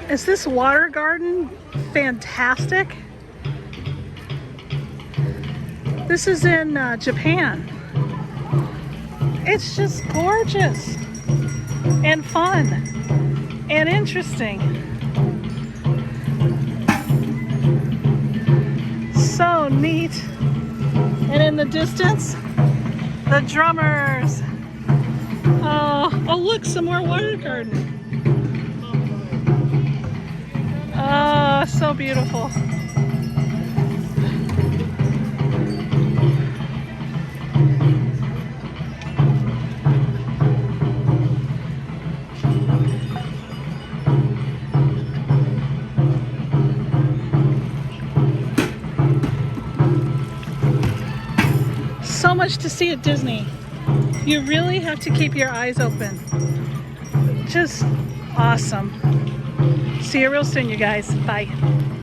Is this water garden fantastic? This is in Japan. It's just gorgeous and fun and interesting. So neat. And in the distance, the drummers. Oh, look, some more water garden. Oh, so beautiful. So much to see at Disney. You really have to keep your eyes open. Just awesome. See you real soon, you guys. Bye.